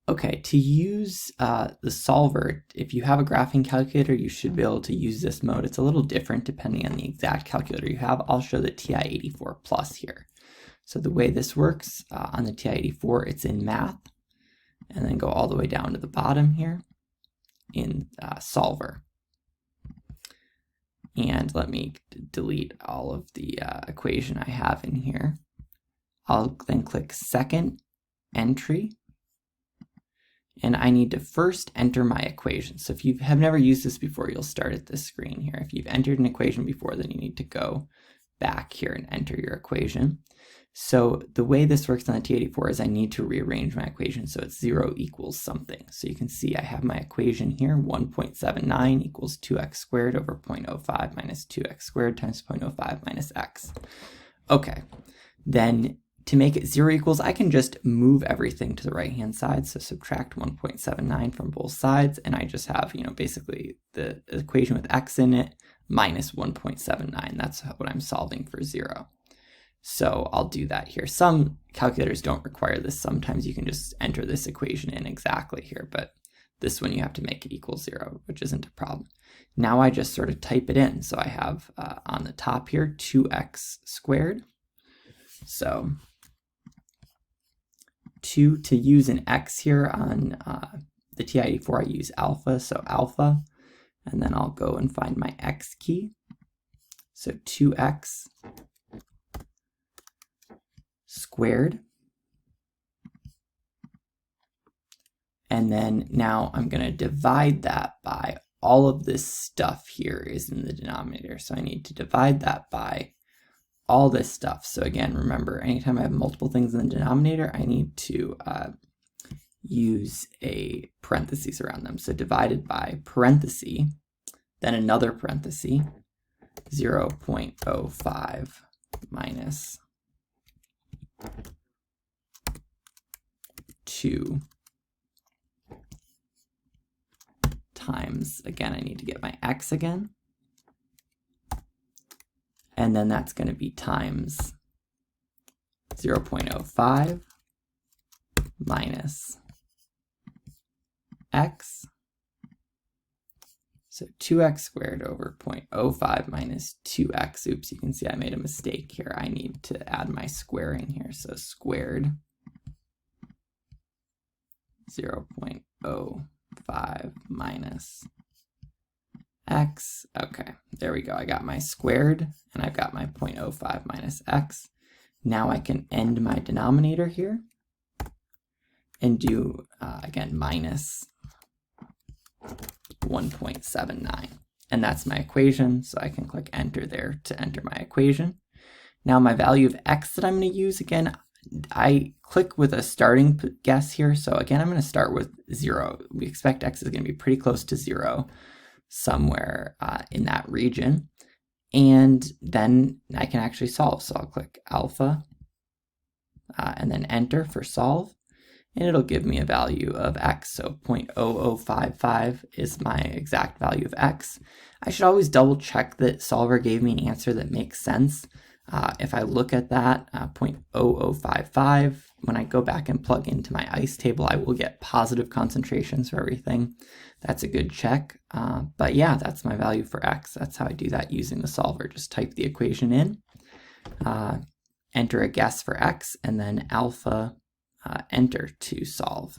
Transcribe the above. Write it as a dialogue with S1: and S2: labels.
S1: Okay, to use the solver, if you have a graphing calculator, you should be able to use this mode. It's a little different depending on the exact calculator you have. I'll show the TI-84 Plus here. So the way this works on the TI-84, it's in Math, and then go all the way down to the bottom here in Solver. And let me delete all of the equation I have in here. I'll then click Second Entry, and I need to first enter my equation. So if you have never used this before, you'll start at this screen here. If you've entered an equation before, then you need to go back here and enter your equation. So the way this works on the TI-84 is I need to rearrange my equation so it's 0 equals something. So you can see I have my equation here, 1.79 equals 2x squared over 0.05 minus 2x squared times 0.05 minus x. Okay, then to make it 0 equals, I can just move everything to the right-hand side. So subtract 1.79 from both sides, and I just have, basically the equation with x in it minus 1.79. That's what I'm solving for 0. So I'll do that here. Some calculators don't require this. Sometimes you can just enter this equation in exactly here, but this one you have to make it equal 0, which isn't a problem. Now I just sort of type it in. So I have on the top here 2x squared. So to use an x here on the TI-84, I use alpha, so alpha, and then I'll go and find my x key. So 2x squared. And then now I'm going to divide that by all of this stuff here is in the denominator. So I need to divide that by all this stuff. So again, remember, anytime I have multiple things in the denominator, I need to use a parentheses around them. So divided by parenthesis, then another parenthesis, 0.05 minus 2 times, again, I need to get my x again. And then that's going to be times 0.05 minus x. So 2x squared over 0.05 minus 2x. Oops, you can see I made a mistake here. I need to add my squaring here. So squared 0.05 minus x. Okay, there we go. I got my squared and I've got my 0.05 minus x. Now I can end my denominator here and do, again, minus 1.79. And that's my equation, so I can click enter there to enter my equation. Now my value of x that I'm going to use, again, I click with a starting guess here. So again, I'm going to start with 0. We expect x is going to be pretty close to 0 somewhere in that region. And then I can actually solve. So I'll click alpha and then enter for solve. And it'll give me a value of x. So 0.0055 is my exact value of x. I should always double check that Solver gave me an answer that makes sense. If I look at that, 0.0055, when I go back and plug into my ICE table, I will get positive concentrations for everything. That's a good check. But yeah, that's my value for x. That's how I do that using the solver. Just type the equation in, enter a guess for x, and then alpha, enter to solve.